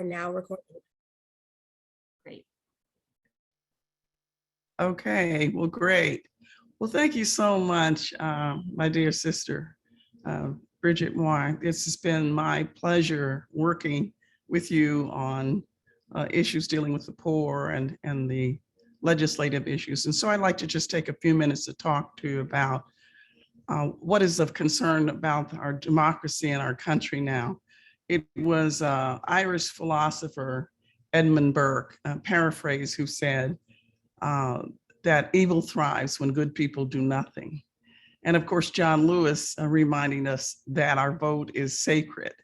Now recording. Great. Okay, well, great. Well, thank you so much, my dear sister, Bridget Moore. This has been my pleasure working with you on issues dealing with the poor and the legislative issues. And so I'd like to just take a few minutes to talk to you about what is of concern about our democracy in our country now. It was Irish philosopher Edmund Burke, paraphrase, who said that evil thrives when good people do nothing. And of course, John Lewis reminding us that our vote is sacred.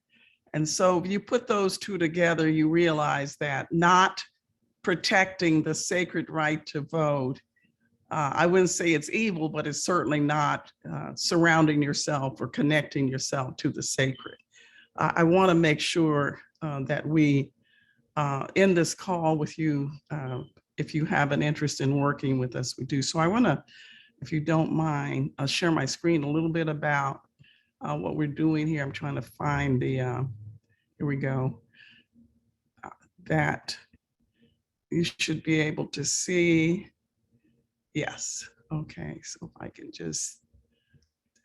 And so if you put those two together, you realize that not protecting the sacred right to vote, I wouldn't say it's evil, but it's certainly not surrounding yourself or connecting yourself to the sacred. I want to make sure that we end this call with you. If you have an interest in working with us, we do. So I want to, if you don't mind, I'll share my screen a little bit about what we're doing here. I'm trying to find the, here we go, that you should be able to see. Yes, okay, so if I can just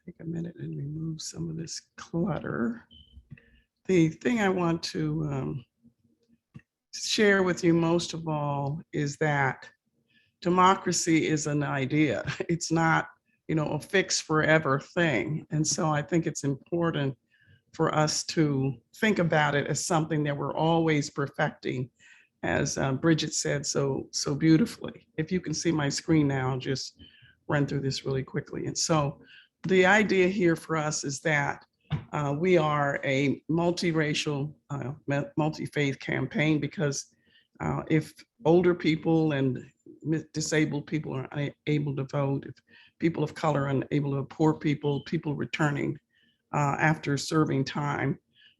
take a minute and remove some of this clutter. The thing I want to share with you most of all is that democracy is an idea. It's not, a fixed forever thing. And so I think it's important for us to think about it as something that we're always perfecting, as Bridget said so beautifully. If you can see my screen now, I'll just run through this really quickly. And so the idea here for us is that we are a multiracial, multi-faith campaign, because if older people and disabled people are unable to vote, if people of color are unable to, poor people, people returning after serving time,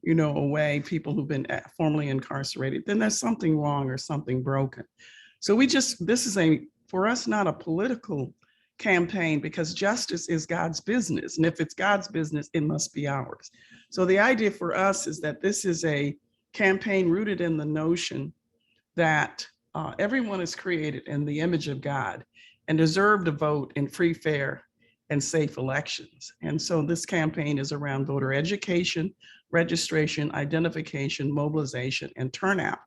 away, people who've been formerly incarcerated, then there's something wrong or something broken. So this is for us, not a political campaign, because justice is God's business. And if it's God's business, it must be ours. So the idea for us is that this is a campaign rooted in the notion that everyone is created in the image of God and deserve to vote in free, fair, and safe elections. And so this campaign is around voter education, registration, identification, mobilization, and turnout.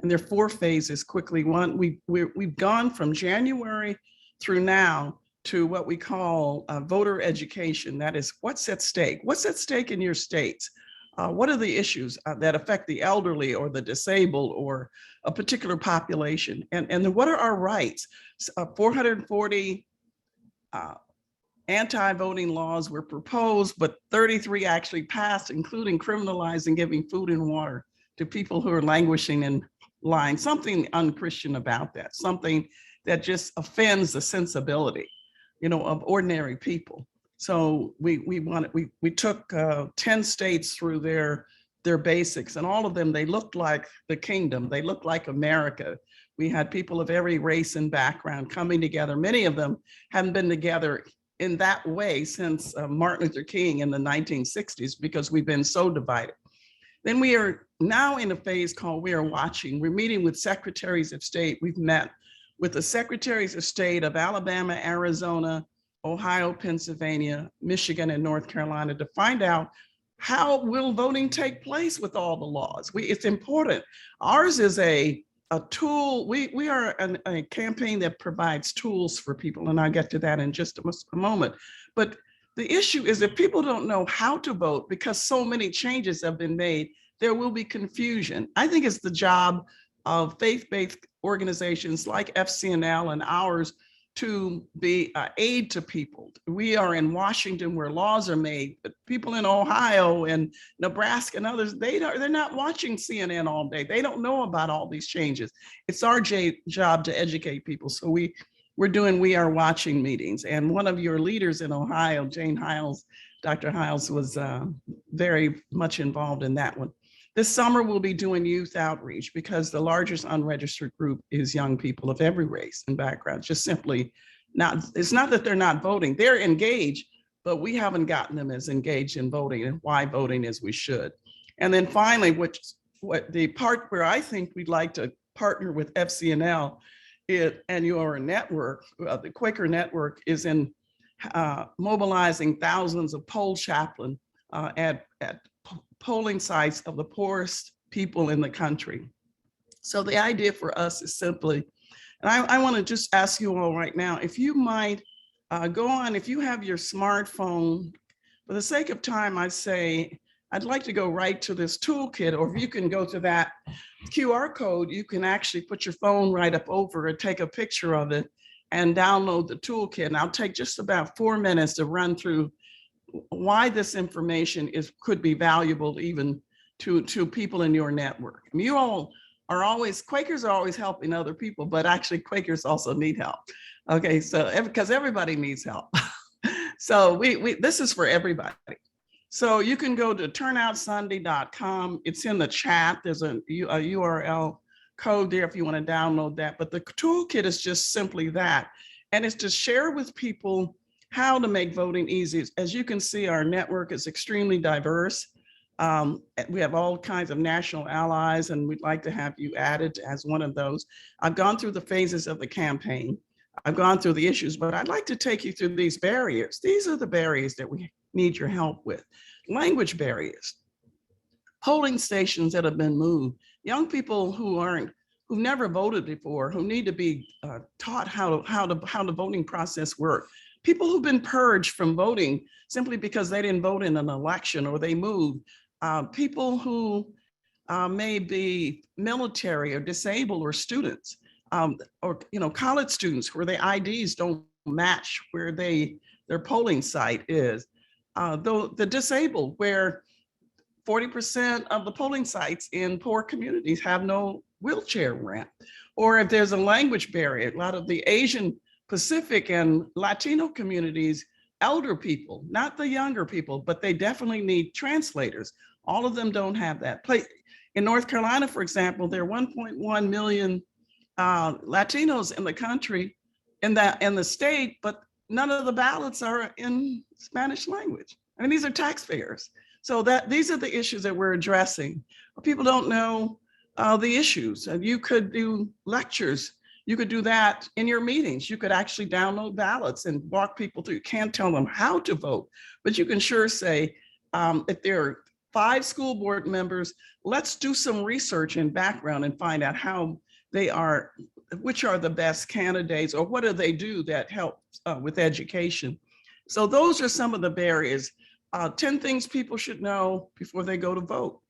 And there are 4 phases quickly. One, we've gone from January through now to what we call voter education. That is, what's at stake? What's at stake in your states? What are the issues that affect the elderly or the disabled or a particular population? And then what are our rights? 440 anti-voting laws were proposed, but 33 actually passed, including criminalizing giving food and water to people who are languishing in line. Something unchristian about that, something that just offends the sensibility, of ordinary people. So we took 10 states through their basics, and all of them, they looked like the kingdom. They looked like America. We had people of every race and background coming together. Many of them haven't been together in that way since Martin Luther King in the 1960s, because we've been so divided. Then we are now in a phase called We Are Watching. We're meeting with secretaries of state. We've met with the secretaries of state of Alabama, Arizona, Ohio, Pennsylvania, Michigan, and North Carolina to find out how will voting take place with all the laws. It's important. Ours is a tool. We are a campaign that provides tools for people, and I'll get to that in just a moment. But the issue is that people don't know how to vote because so many changes have been made, there will be confusion. I think it's the job of faith-based organizations like FCNL and ours to be aid to people. We are in Washington where laws are made, but people in Ohio and Nebraska and others, they're not watching CNN all day. They don't know about all these changes. It's our job to educate people. So we're doing We Are Watching meetings. And one of your leaders in Ohio, Jane Hiles, Dr. Hiles, was very much involved in that one. This summer, we'll be doing youth outreach because the largest unregistered group is young people of every race and background. Just simply not, it's not that they're not voting, they're engaged, but we haven't gotten them as engaged in voting and why voting as we should. And then finally, which what the part where I think we'd like to partner with FCNL and your network, the Quaker network, is in mobilizing thousands of poll chaplains at polling sites of the poorest people in the country. So the idea for us is simply, and I want to just ask you all right now, if you might go on, if you have your smartphone, for the sake of time, I say, I'd like to go right to this toolkit, or if you can go to that QR code, you can actually put your phone right up over it, take a picture of it, and download the toolkit. And I'll take just about 4 minutes to run through why this information could be valuable even to people in your network. I mean, you all are always, Quakers are always helping other people, but actually Quakers also need help. Okay, so because everybody needs help. So this is for everybody. So you can go to turnoutsunday.com. It's in the chat. There's a URL code there if you want to download that. But the toolkit is just simply that. And it's to share with people how to make voting easy. As you can see, our network is extremely diverse. We have all kinds of national allies, and we'd like to have you added as one of those. I've gone through the phases of the campaign. I've gone through the issues, but I'd like to take you through these barriers. These are the barriers that we need your help with. Language barriers, polling stations that have been moved, young people who've never voted before, who need to be taught how the voting process works. People who've been purged from voting simply because they didn't vote in an election or they moved. People who may be military or disabled or students, or college students where their IDs don't match where their polling site is. Though the disabled, where 40% of the polling sites in poor communities have no wheelchair ramp, or if there's a language barrier, a lot of the Asian Pacific and Latino communities, elder people, not the younger people, but they definitely need translators. All of them don't have that. In North Carolina, for example, there are 1.1 million Latinos in the country, in the state, but none of the ballots are in Spanish language. I mean, these are taxpayers. So these are the issues that we're addressing. People don't know the issues. And you could do lectures. You could do that in your meetings. You could actually download ballots and walk people through. You can't tell them how to vote, but you can sure say, if there are 5 school board members, let's do some research and background and find out how which are the best candidates, or what do they do that help with education. So those are some of the barriers. 10 things people should know before they go to vote.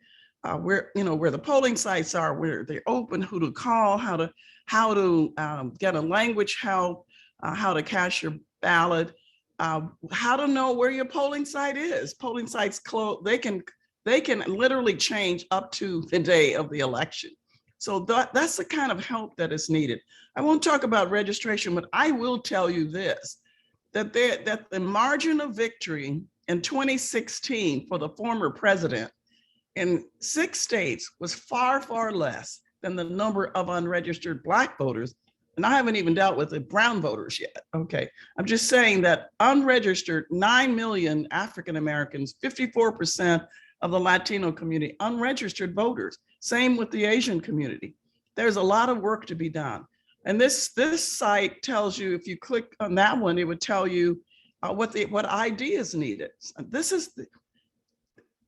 Where the polling sites are, where they're open, who to call, how to get a language help, how to cast your ballot, how to know where your polling site is. Polling sites close, they can literally change up to the day of the election. So that's the kind of help that is needed. I won't talk about registration, but I will tell you this, that the margin of victory in 2016 for the former president in 6 states was far, far less than the number of unregistered Black voters. And I haven't even dealt with the brown voters yet. Okay, I'm just saying that unregistered, 9 million African Americans, 54% of the Latino community, unregistered voters. Same with the Asian community. There's a lot of work to be done. And this site tells you, if you click on that one, it would tell you what ID is needed.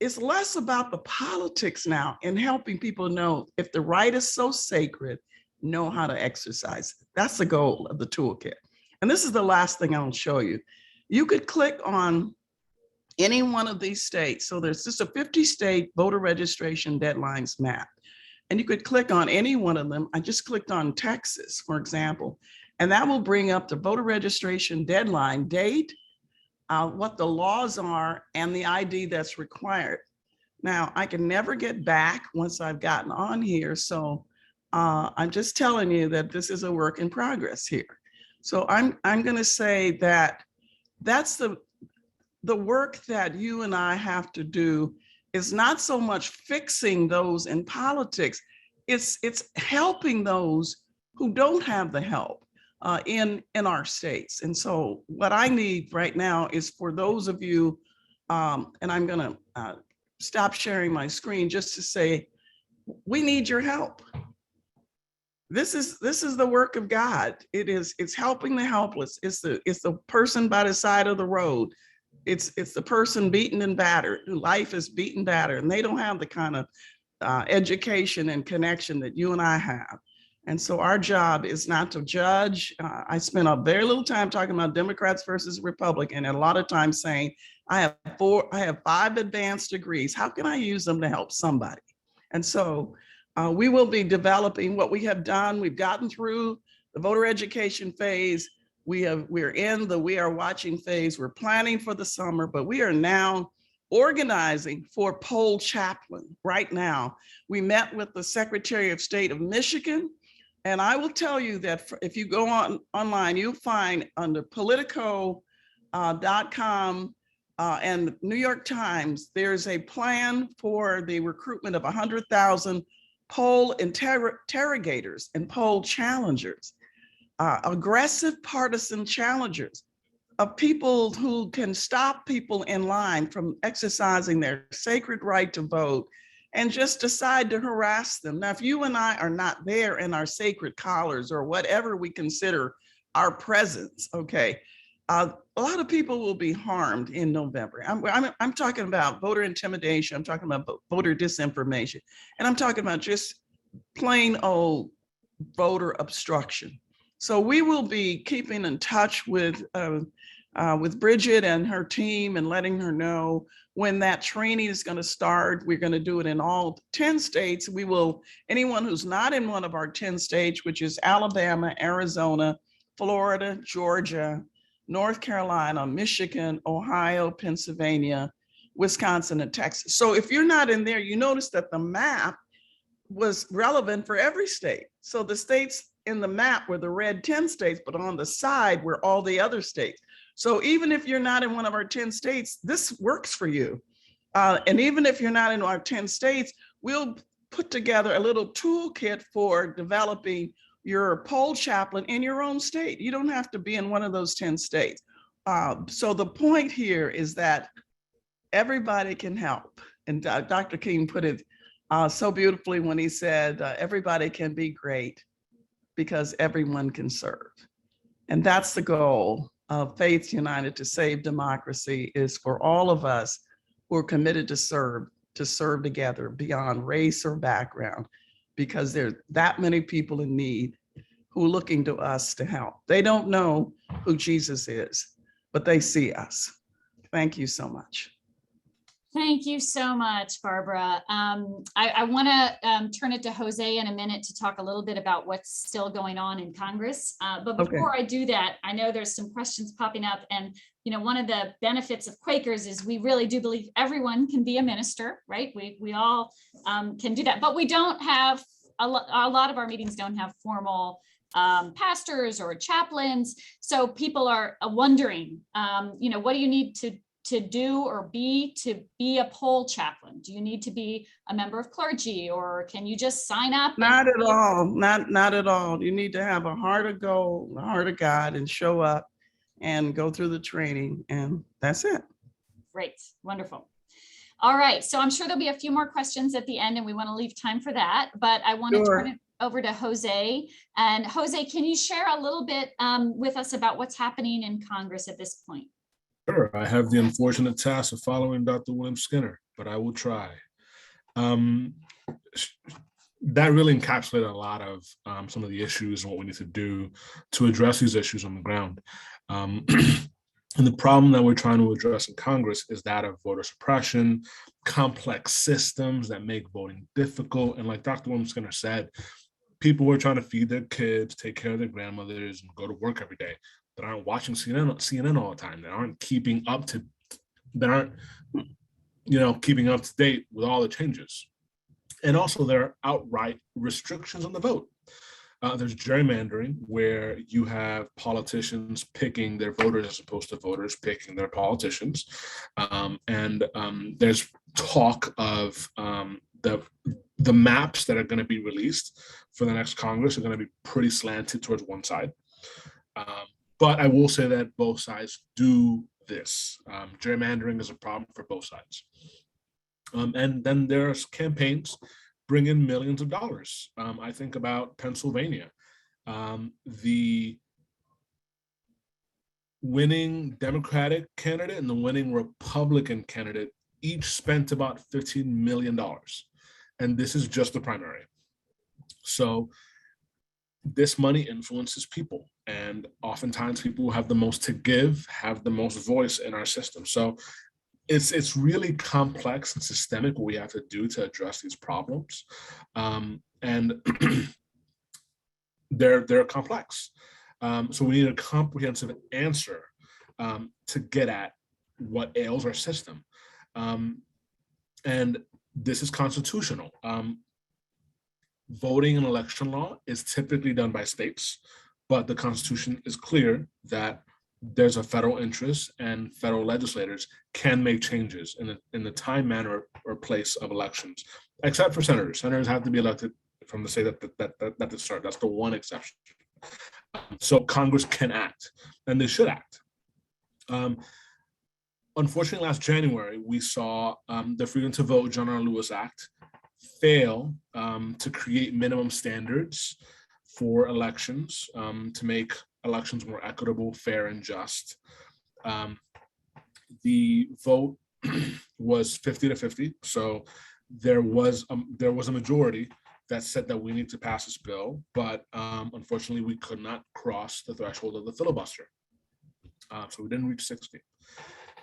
It's less about the politics now and helping people know, if the right is so sacred, know how to exercise it. That's the goal of the toolkit. And this is the last thing I'll show you. You could click on any one of these states. So there's just a 50-state voter registration deadlines map. And you could click on any one of them. I just clicked on Texas, for example, and that will bring up the voter registration deadline date, what the laws are, and the ID that's required. Now, I can never get back once I've gotten on here. So I'm just telling you that this is a work in progress here. So I'm going to say that that's the work that you and I have to do is not so much fixing those in politics. It's helping those who don't have the help in our states. And so what I need right now is for those of you, and I'm going to stop sharing my screen just to say, we need your help. This is the work of God. It's helping the helpless. It's the person by the side of the road. It's the person beaten and battered, who life is beaten battered, and they don't have the kind of education and connection that you and I have. And so our job is not to judge. I spent a very little time talking about Democrats versus Republican, and a lot of times saying, I have 5 advanced degrees. How can I use them to help somebody? And so we will be developing what we have done. We've gotten through the voter education phase. We're in the we are watching phase. We're planning for the summer, but we are now organizing for poll chaplain right now. We met with the Secretary of State of Michigan, and I will tell you that if you go online, you'll find under Politico.com and New York Times, there's a plan for the recruitment of 100,000 poll interrogators and poll challengers, aggressive partisan challengers, of people who can stop people in line from exercising their sacred right to vote and just decide to harass them. Now, if you and I are not there in our sacred collars or whatever we consider our presence, okay, a lot of people will be harmed in November. I'm talking about voter intimidation. I'm talking about voter disinformation. And I'm talking about just plain old voter obstruction. So we will be keeping in touch with Bridget and her team and letting her know when that training is going to start. We're going to do it in all 10 states. We will, anyone who's not in one of our 10 states, which is Alabama, Arizona, Florida, Georgia, North Carolina, Michigan, Ohio, Pennsylvania, Wisconsin, and Texas. So if you're not in there, you notice that the map was relevant for every state. So the states in the map were the red 10 states, but on the side were all the other states. So even if you're not in one of our 10 states, this works for you. And even if you're not in our 10 states, we'll put together a little toolkit for developing your poll chaplain in your own state. You don't have to be in one of those 10 states. So the point here is that everybody can help. And Dr. King put it so beautifully when he said, everybody can be great because everyone can serve. And that's the goal of Faith United to Save Democracy, is for all of us who are committed to serve together beyond race or background, because there are that many people in need who are looking to us to help. They don't know who Jesus is, but they see us. Thank you so much. Thank you so much, Barbara. I want to turn it to Jose in a minute to talk a little bit about what's still going on in Congress. But before I do that, I know there's some questions popping up. And, you know, one of the benefits of Quakers is we really do believe everyone can be a minister, right? We all can do that. But we don't have, a lot of our meetings don't have formal pastors or chaplains. So people are wondering, you know, what do you need to do or be to be a poll chaplain? Do you need to be a member of clergy, or can you just sign up? Not at all. Not at all. You need to have a heart of gold, a heart of God, and show up and go through the training, and that's it. Great. Wonderful. All right. So I'm sure there'll be a few more questions at the end, and we want to leave time for that, but I want to turn it over to Jose. And Jose, can you share a little bit with us about what's happening in Congress at this point? Sure. I have the unfortunate task of following Dr. William Skinner, but I will try. That really encapsulated a lot of some of the issues and what we need to do to address these issues on the ground. And the problem that we're trying to address in Congress is that of voter suppression, complex systems that make voting difficult. And like Dr. William Skinner said, people are trying to feed their kids, take care of their grandmothers, and go to work every day, that aren't watching CNN all the time, that aren't keeping up to date with all the changes. And also there are outright restrictions on the vote. There's gerrymandering, where you have politicians picking their voters as opposed to voters picking their politicians. There's talk of the maps that are going to be released for the next Congress are going to be pretty slanted towards one side. But I will say that both sides do this. Gerrymandering is a problem for both sides. And then there's campaigns bring in millions of dollars. I think about Pennsylvania. The winning Democratic candidate and the winning Republican candidate each spent about $15 million. And this is just the primary. So this money influences people. And oftentimes people who have the most to give have the most voice in our system. So it's really complex and systemic what we have to do to address these problems. And they're complex. So we need a comprehensive answer to get at what ails our system. And this is constitutional. Voting and election law is typically done by states, but the Constitution is clear that there's a federal interest and federal legislators can make changes in the time, manner, or place of elections, except for senators. Senators have to be elected from the state that they start. That's the one exception. So Congress can act, and they should act. Unfortunately, last January, we saw the Freedom to Vote John R. Lewis Act fail to create minimum standards for elections, to make elections more equitable, fair, and just. The vote was 50-50, so there was a majority that said that we need to pass this bill, but unfortunately, we could not cross the threshold of the filibuster, so we didn't reach 60.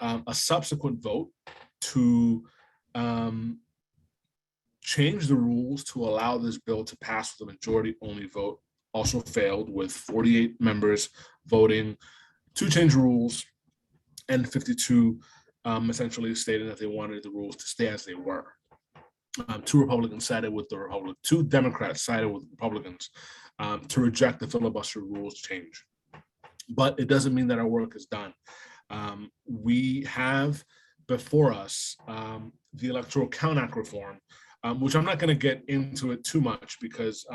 A subsequent vote to change the rules to allow this bill to pass with a majority-only vote also failed, with 48 members voting to change rules and 52 essentially stating that they wanted the rules to stay as they were. Two Republicans sided with the Republicans, two Democrats sided with Republicans to reject the filibuster rules change. But it doesn't mean that our work is done. We have before us the Electoral Count Act reform, which I'm not going to get into it too much because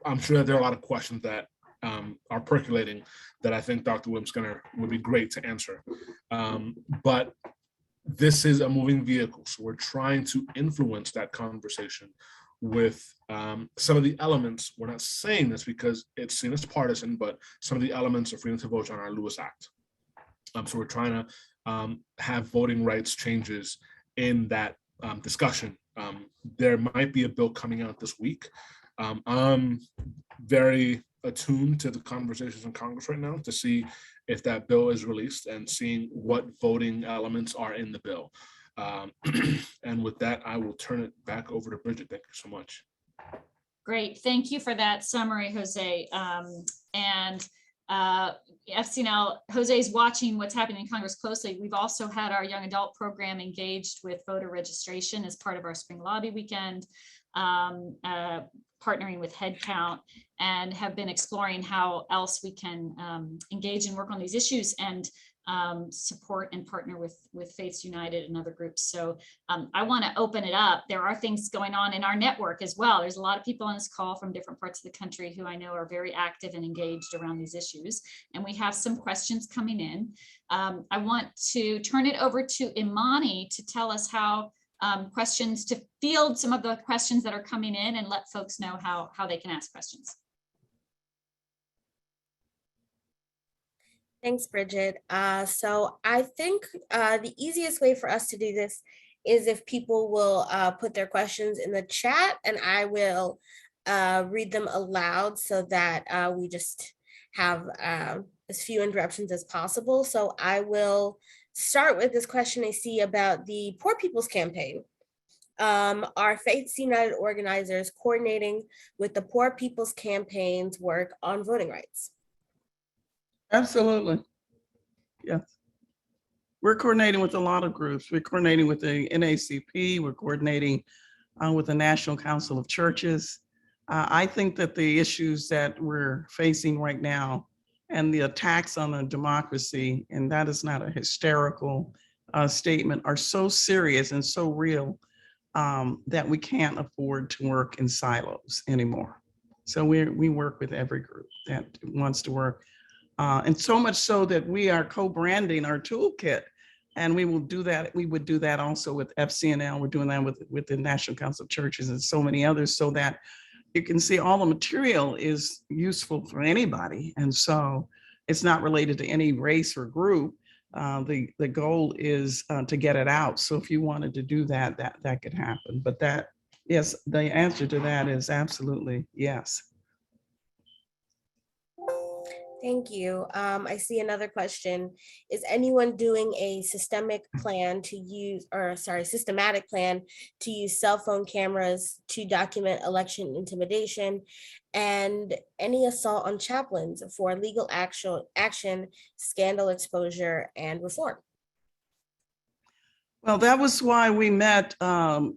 I'm sure that there are a lot of questions that are percolating that I think Dr. Williams-Skinner would be great to answer. But this is a moving vehicle, so we're trying to influence that conversation with some of the elements. We're not saying this because it's seen as partisan, but some of the elements of Freedom to Vote on our Lewis Act. So we're trying to have voting rights changes in that discussion. There might be a bill coming out this week. I'm very attuned to the conversations in Congress right now to see if that bill is released and seeing what voting elements are in the bill. And with that, I will turn it back over to Bridget. Thank you so much. Great. Thank you for that summary, Jose. FCNL, Jose is watching what's happening in Congress closely. We've also had our young adult program engaged with voter registration as part of our spring lobby weekend, partnering with Headcount, and have been exploring how else we can engage and work on these issues and support and partner with Faiths United and other groups. So I want to open it up. There are things going on in our network as well. There's a lot of people on this call from different parts of the country who I know are very active and engaged around these issues. And we have some questions coming in. I want to turn it over to Imani to tell us how questions, to field some of the questions that are coming in and let folks know how they can ask questions. Thanks, Bridget. So I think the easiest way for us to do this is if people will put their questions in the chat, and I will read them aloud so that we just have as few interruptions as possible. So I will start with this question I see about the Poor People's Campaign. Are Faiths United organizers coordinating with the Poor People's Campaign's work on voting rights? Absolutely. Yes. We're coordinating with a lot of groups. We're coordinating with the NACP. We're coordinating with the National Council of Churches. I think that the issues that we're facing right now and the attacks on the democracy, and that is not a hysterical statement, are so serious and so real that we can't afford to work in silos anymore. So we work with every group that wants to work. And so much so that we are co-branding our toolkit And we will do that. We would do that also with FCNL. We're doing that with the National Council of Churches and so many others, so that you can see all the material is useful for anybody. And so it's not related to any race or group. The goal is to get it out. So if you wanted to do that, that could happen. But that, yes, the answer to that is absolutely yes. Thank you. I see another question. Is anyone doing a systematic plan to use cell phone cameras to document election intimidation and any assault on chaplains for legal action, scandal exposure, and reform? Well, that was why we met we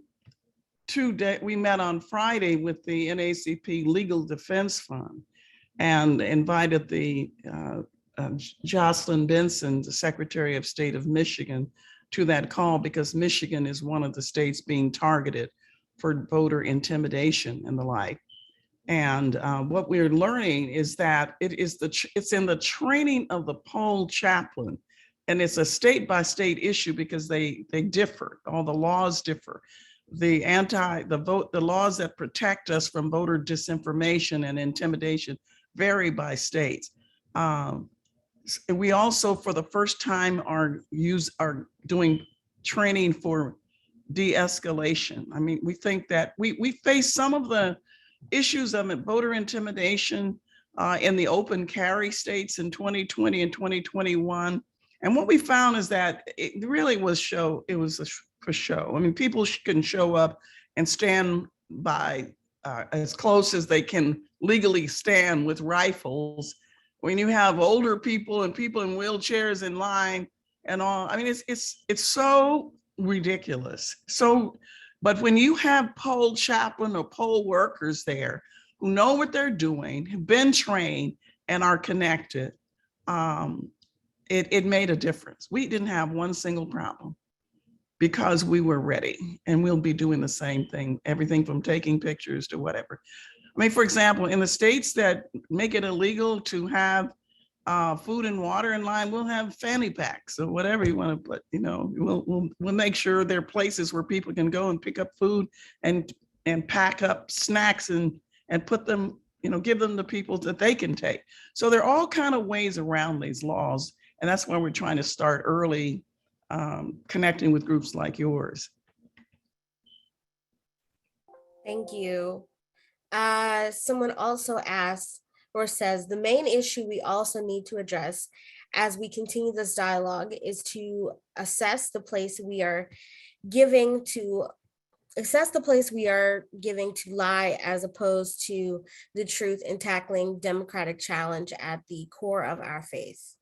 met on Friday with the NAACP Legal Defense Fund, and invited the Jocelyn Benson, the Secretary of State of Michigan, to that call, because Michigan is one of the states being targeted for voter intimidation and the like. And what we're learning is that it's in the training of the poll chaplain, and it's a state by state issue because they differ. All the laws differ. The laws that protect us from voter disinformation and intimidation vary by states. We also, for the first time, are doing training for de-escalation. I mean, we think that we face some of the issues of voter intimidation in the open carry states in 2020 and 2021. And what we found is that it really was for show. I mean, people can show up and stand by as close as they can legally stand with rifles. When you have older people and people in wheelchairs in line and all, I mean, it's so ridiculous. But when you have poll chaplain or poll workers there who know what they're doing, have been trained and are connected, it made a difference. We didn't have one single problem because we were ready, and we'll be doing the same thing, everything from taking pictures to whatever. I mean, for example, in the states that make it illegal to have food and water in line, we'll have fanny packs or whatever you want to put, we'll make sure there are places where people can go and pick up food and pack up snacks and put them, give them to people that they can take. So there are all kind of ways around these laws. And that's why we're trying to start early, connecting with groups like yours. Thank you. Someone also asks or says, the main issue we also need to address as we continue this dialogue is to assess the place we are giving to lie as opposed to the truth, and tackling democratic challenge at the core of our faith.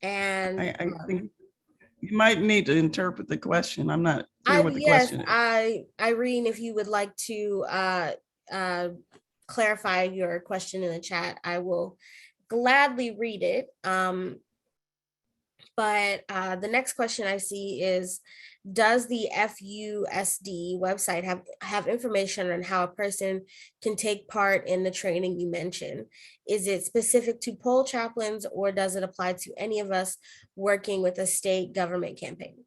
And I think you might need to interpret the question. I'm not clear what the question is. Irene, if you would like to clarify your question in the chat, I will gladly read it. But the next question I see is, does the FUSD website have information on how a person can take part in the training you mentioned? Is it specific to poll chaplains, or does it apply to any of us working with a state government campaign?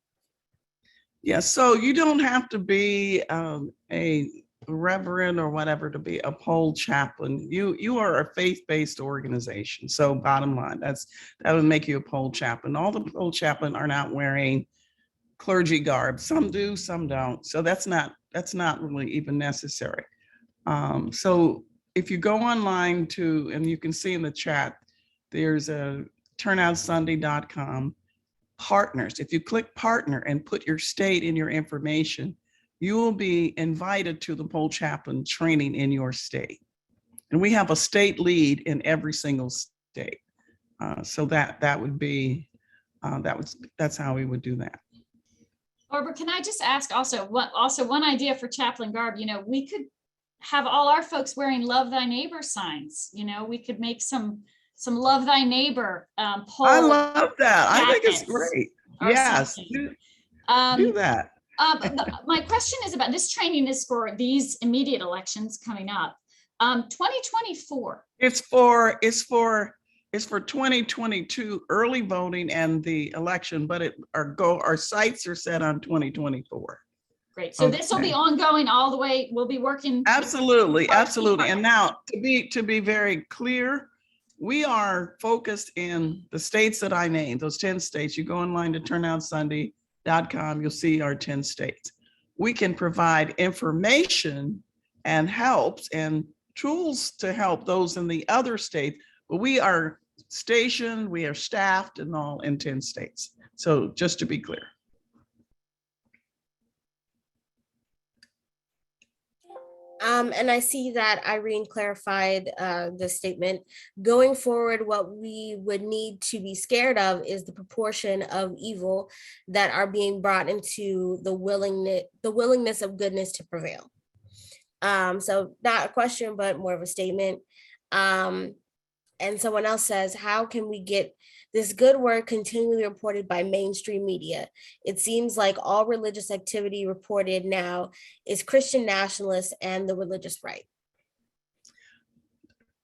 Yeah, so you don't have to be a reverend or whatever to be a poll chaplain. You are a faith-based organization. So bottom line, that would make you a poll chaplain. All the poll chaplain are not wearing clergy garb. Some do, some don't. So that's not really even necessary. So if you go online and you can see in the chat, there's a turnoutsunday.com partners. If you click partner and put your state in your information, you will be invited to the poll chaplain training in your state. And we have a state lead in every single state. So that would be, that's how we would do that. Barbara, can I just ask also one idea for chaplain garb? We could have all our folks wearing "Love Thy Neighbor" signs. We could make some "Love Thy Neighbor" poll. I love that. I think it's great. Yes, do that. My question is about this training is for these immediate elections coming up. 2024. It's for It's for 2022 early voting and the election, but our sights are set on 2024. Great. So this will be Okay. ongoing all the way. We'll be working. Absolutely, absolutely. And now to be very clear, we are focused in the states that I named, those 10 states. You go online to turnoutsunday.com, you'll see our 10 states. We can provide information and helps and tools to help those in the other states, but we are stationed, we are staffed and all in 10 states. So just to be clear. And I see that Irene clarified the statement. Going forward, what we would need to be scared of is the proportion of evil that are being brought into the willingness of goodness to prevail. So not a question, but more of a statement. And someone else says, how can we get this good work continually reported by mainstream media? It seems like all religious activity reported now is Christian nationalists and the religious right.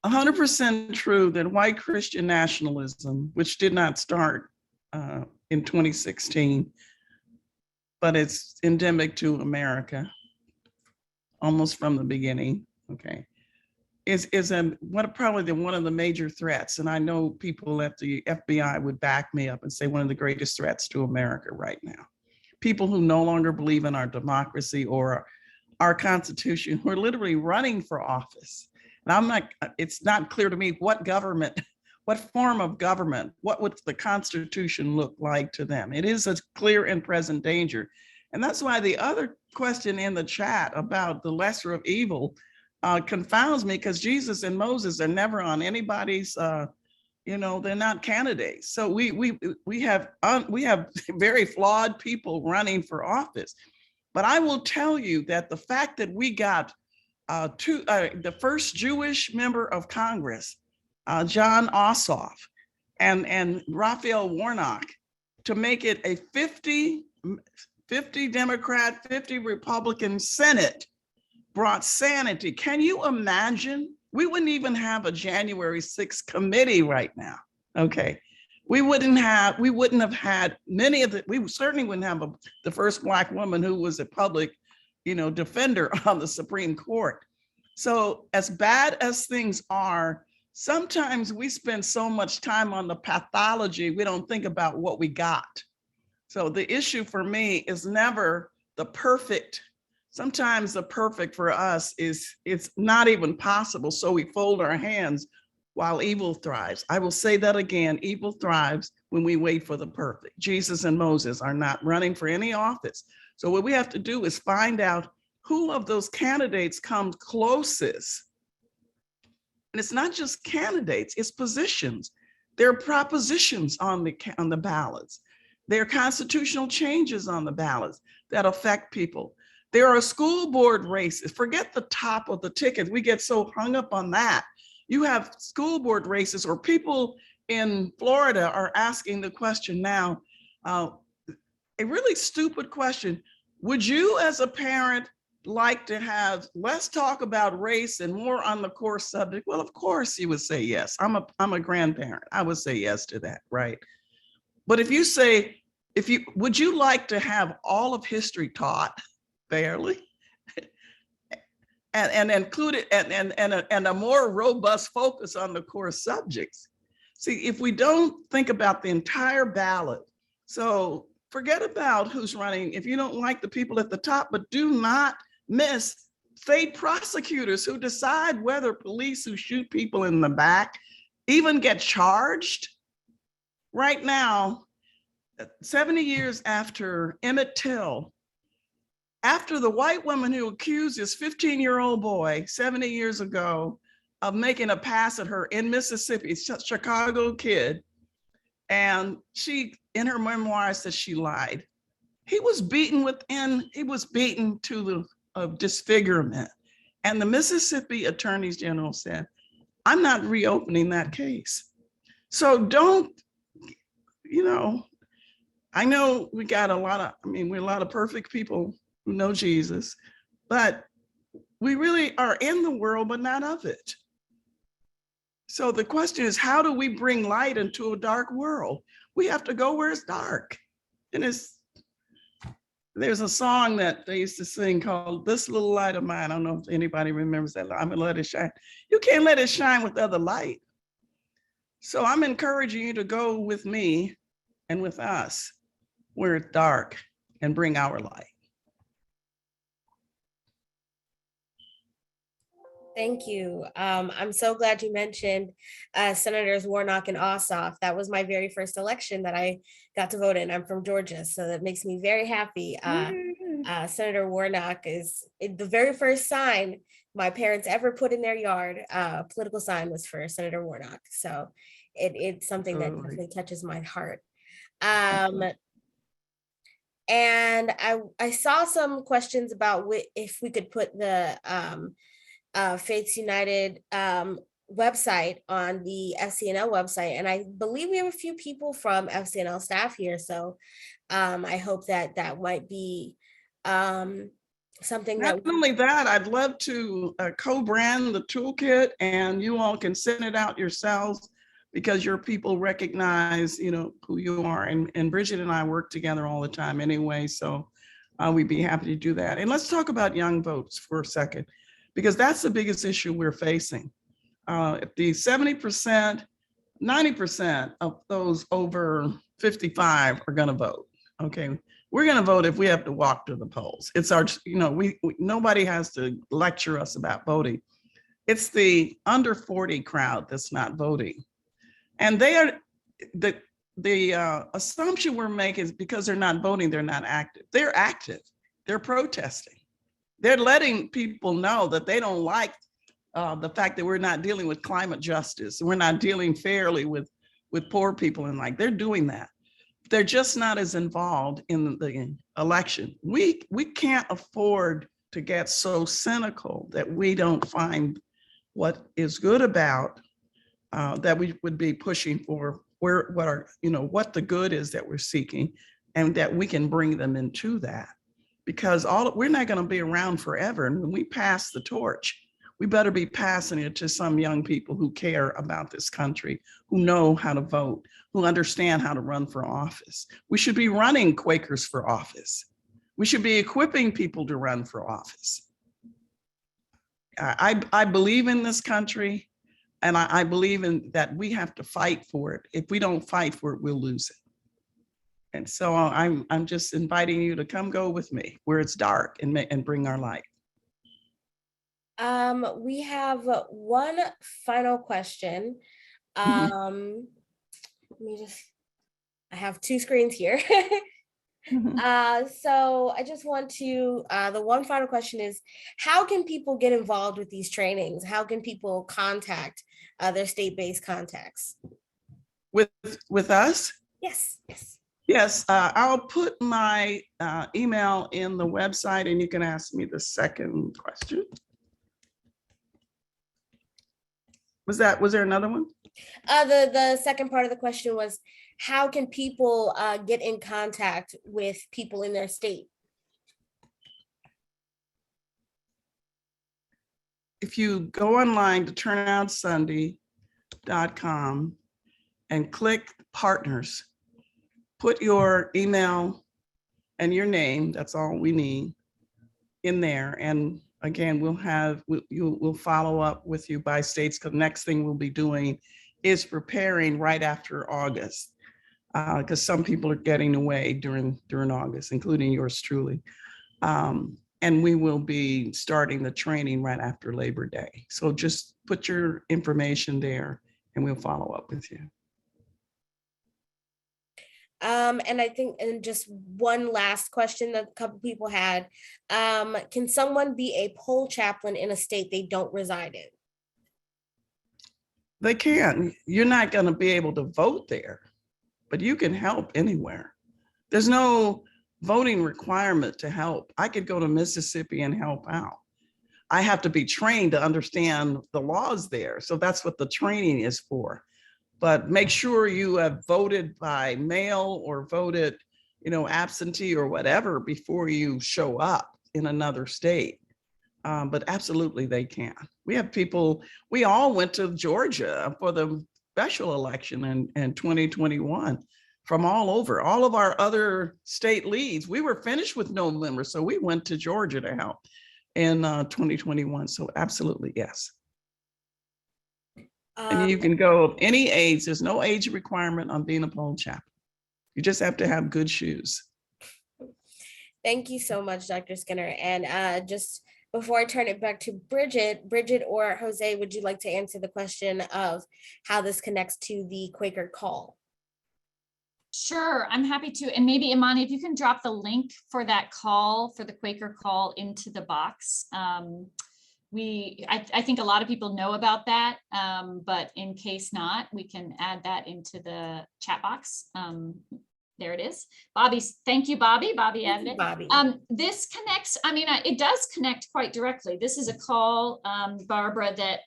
100% true that white Christian nationalism, which did not start in 2016, but it's endemic to America almost from the beginning, okay, is probably one of the major threats. And I know people at the FBI would back me up and say one of the greatest threats to America right now. People who no longer believe in our democracy or our Constitution, who are literally running for office. And it's not clear to me what government, what form of government, what would the Constitution look like to them? It is a clear and present danger. And that's why the other question in the chat about the lesser of evil confounds me, because Jesus and Moses are never on anybody's, they're not candidates. So we have very flawed people running for office. But I will tell you that the fact that we got the first Jewish member of Congress, John Ossoff, and Raphael Warnock, to make it a 50 Democrat, 50 Republican Senate brought sanity. Can you imagine? We wouldn't even have a January 6th committee right now. Okay. We wouldn't have had we certainly wouldn't have the first Black woman who was a public, defender on the Supreme Court. So as bad as things are, sometimes we spend so much time on the pathology, we don't think about what we got. So the issue for me is never the perfect. Sometimes the perfect for us it's not even possible. So we fold our hands while evil thrives. I will say that again, evil thrives when we wait for the perfect. Jesus and Moses are not running for any office. So what we have to do is find out who of those candidates comes closest. And it's not just candidates, it's positions. There are propositions on the ballots. There are constitutional changes on the ballots that affect people. There are school board races. Forget the top of the ticket. We get so hung up on that. You have school board races, or people in Florida are asking the question now, a really stupid question. Would you as a parent like to have less talk about race and more on the core subject? Well, of course you would say yes. I'm a grandparent. I would say yes to that, right? But if you say, would you like to have all of history taught fairly and included and a more robust focus on the core subjects? See, if we don't think about the entire ballot, so forget about who's running. If you don't like the people at the top, but do not miss state prosecutors who decide whether police who shoot people in the back even get charged. Right now, 70 years after Emmett Till, after the white woman who accused his 15-year-old boy 70 years ago of making a pass at her in Mississippi, Chicago kid, and she, in her memoir, said she lied. He was beaten to the disfigurement. And the Mississippi Attorney General said, I'm not reopening that case. So don't, I know we got we're a lot of perfect people who know Jesus, but we really are in the world, but not of it. So the question is, how do we bring light into a dark world? We have to go where it's dark. And there's a song that they used to sing called "This Little Light of Mine." I don't know if anybody remembers that. I'm gonna let it shine. You can't let it shine with other light. So I'm encouraging you to go with me and with us where it's dark and bring our light. Thank you. I'm so glad you mentioned Senators Warnock and Ossoff. That was my very first election that I got to vote in. I'm from Georgia, so that makes me very happy. Senator Warnock is the very first sign my parents ever put in their yard. Political sign was for Senator Warnock. So it's something that definitely touches my heart. And I saw some questions about if we could put the Faiths United website on the FCNL website. And I believe we have a few people from FCNL staff here. So I hope that might be something Not only that, I'd love to co-brand the toolkit, and you all can send it out yourselves because your people recognize, who you are. And Bridget and I work together all the time anyway, so we'd be happy to do that. And let's talk about young votes for a second, because that's the biggest issue we're facing. The 70%, 90% of those over 55 are going to vote. Okay, we're going to vote if we have to walk to the polls. It's our, nobody has to lecture us about voting. It's the under 40 crowd that's not voting. And they are, the assumption we're making is because they're not voting, they're not active. They're active, they're protesting. They're letting people know that they don't like the fact that we're not dealing with climate justice. We're not dealing fairly with poor people, and they're doing that. They're just not as involved in the election. We can't afford to get so cynical that we don't find what is good about that we would be pushing for, what the good is that we're seeking, and that we can bring them into that. Because we're not going to be around forever. And when we pass the torch, we better be passing it to some young people who care about this country, who know how to vote, who understand how to run for office. We should be running Quakers for office. We should be equipping people to run for office. I believe in this country, and I believe in that we have to fight for it. If we don't fight for it, we'll lose it. And so I'm just inviting you to come go with me where it's dark and bring our light. We have one final question. I have two screens here. So I just want to, the one final question is, how can people get involved with these trainings? How can people contact their state-based contacts? With us? Yes. Yes, I'll put my email in the website, and you can ask me the second question. Was there another one? The second part of the question was, how can people get in contact with people in their state? If you go online to turnoutsunday.com and click partners, put your email and your name, that's all we need, in there. And again, we'll follow up with you by states, because next thing we'll be doing is preparing right after August, because some people are getting away during August, including yours truly. And we will be starting the training right after Labor Day. So just put your information there and we'll follow up with you. And I think, and just one last question that a couple people had, can someone be a poll chaplain in a state they don't reside in? They can. You're not going to be able to vote there, but you can help anywhere. There's no voting requirement to help. I could go to Mississippi and help out. I have to be trained to understand the laws there. So that's what the training is for. But make sure you have voted by mail or voted, absentee or whatever before you show up in another state. but absolutely they can. We have people, we all went to Georgia for the special election in 2021 from all over. All of our other state leads, we were finished with November, so we went to Georgia to help in 2021. So absolutely, yes. And you can go of any age. There's no age requirement on being a pole chaplain. You just have to have good shoes. Thank you so much, Dr. Skinner. And just before I turn it back to Bridget or Jose, would you like to answer the question of how this connects to the Quaker call? Sure, I'm happy to. And maybe Imani, if you can drop the link for that call, for the Quaker call into the box. I think a lot of people know about that, but in case not, we can add that into the chat box. There it is. Thank you, Bobby. Bobby added it. Bobby. This connects, it does connect quite directly. This is a call, Barbara, that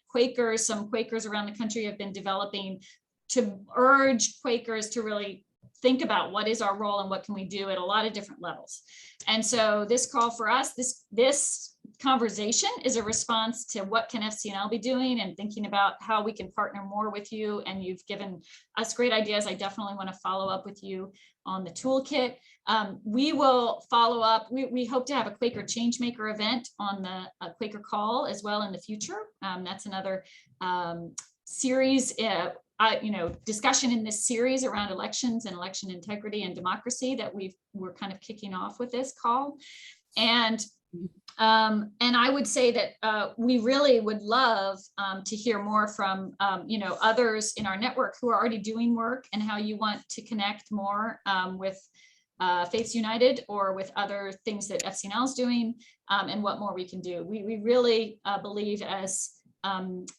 some Quakers around the country have been developing to urge Quakers to really think about what is our role and what can we do at a lot of different levels. And so this call for us, this conversation is a response to what can FCNL be doing and thinking about how we can partner more with you. And you've given us great ideas. I definitely want to follow up with you on the toolkit. We will follow up. We hope to have a Quaker Changemaker event on the Quaker call as well in the future. That's another series, discussion in this series around elections and election integrity and democracy that we're kind of kicking off with this call. And I would say that we really would love to hear more from others in our network who are already doing work and how you want to connect more with Faiths United or with other things that FCNL is doing and what more we can do. We really believe, as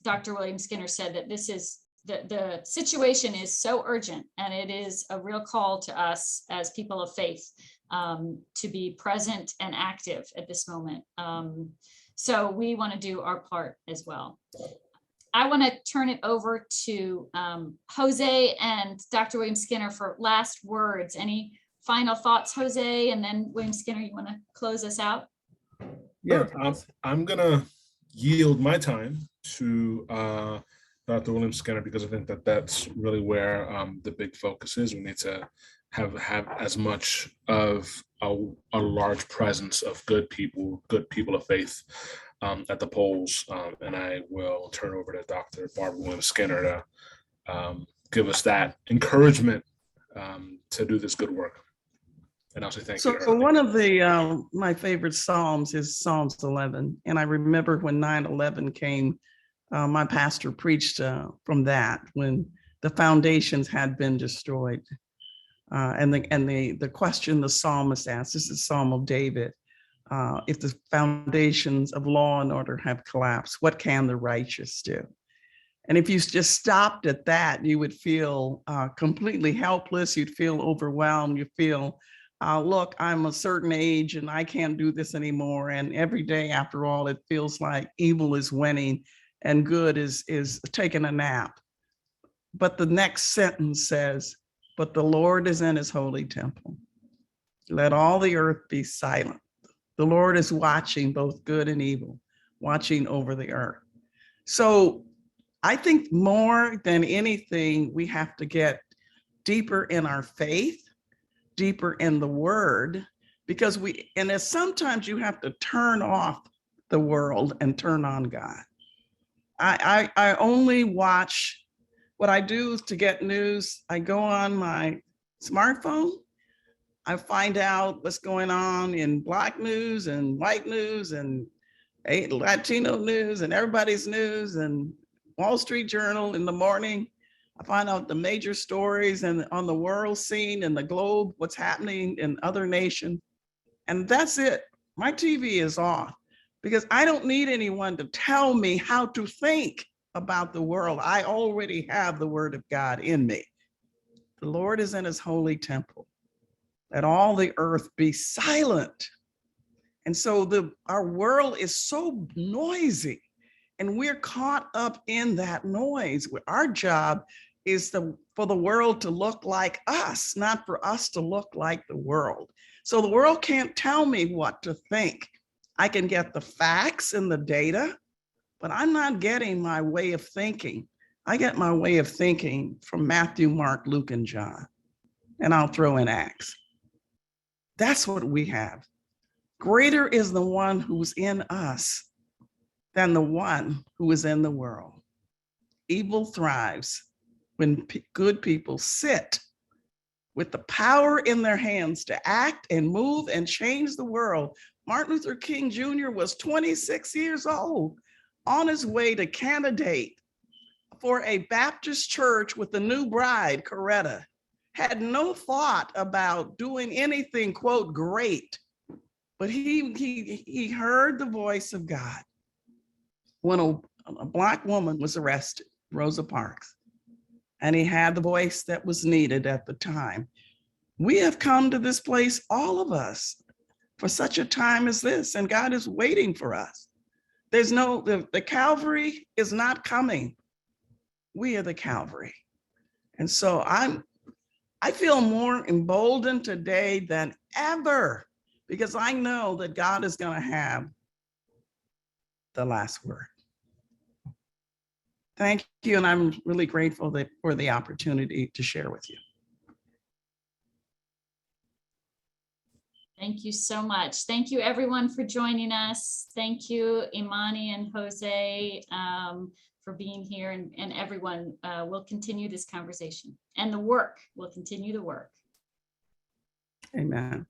Dr. William Skinner said, that this is the situation is so urgent, and it is a real call to us as people of faith to be present and active at this moment. So we want to do our part as well. I want to turn it over to Jose and Dr. William Skinner for last words. Any final thoughts, Jose? And then William Skinner, you want to close us out? Yeah, I'm going to yield my time to Dr. William Skinner, because I think that that's really where the big focus is. We need to have as much of a large presence of good people of faith at the polls. And I will turn over to Dr. Barbara Williams Skinner to give us that encouragement to do this good work. And I'll say thank you. So one of the my favorite Psalms is Psalms 11. And I remember when 9/11 came, my pastor preached from that when the foundations had been destroyed. And the question the psalmist asked, this is Psalm of David, if the foundations of law and order have collapsed, what can the righteous do? And if you just stopped at that, you would feel completely helpless. You'd feel overwhelmed. You feel, look, I'm a certain age and I can't do this anymore. And every day, after all, it feels like evil is winning and good is taking a nap. But the next sentence says, but the Lord is in his holy temple. Let all the earth be silent. The Lord is watching both good and evil, watching over the earth. So I think more than anything, we have to get deeper in our faith, deeper in the word, because sometimes you have to turn off the world and turn on God. I only watch. What I do is to get news, I go on my smartphone, I find out what's going on in Black news and white news and Latino news and everybody's news and Wall Street Journal in the morning. I find out the major stories and on the world scene and the globe, what's happening in other nations. And that's it. My TV is off because I don't need anyone to tell me how to think about the world. I already have the word of God in me. The Lord is in his holy temple. Let all the earth be silent. And so our world is so noisy and we're caught up in that noise. Our job is for the world to look like us, not for us to look like the world. So the world can't tell me what to think. I can get the facts and the data, but I'm not getting my way of thinking. I get my way of thinking from Matthew, Mark, Luke, and John, and I'll throw in Acts. That's what we have. Greater is the one who's in us than the one who is in the world. Evil thrives when good people sit with the power in their hands to act and move and change the world. Martin Luther King Jr. was 26 years old on his way to candidate for a Baptist church with the new bride, Coretta. Had no thought about doing anything, quote, great, but he heard the voice of God when a Black woman was arrested, Rosa Parks, and he had the voice that was needed at the time. We have come to this place, all of us, for such a time as this, and God is waiting for us. There's no, the Calvary is not coming. We are the Calvary. And so I feel more emboldened today than ever, because I know that God is going to have the last word. Thank you, and I'm really grateful for the opportunity to share with you. Thank you so much. Thank you everyone for joining us. Thank you, Imani and Jose, for being here, and everyone. Will continue this conversation, and the work. We'll continue the work. Amen.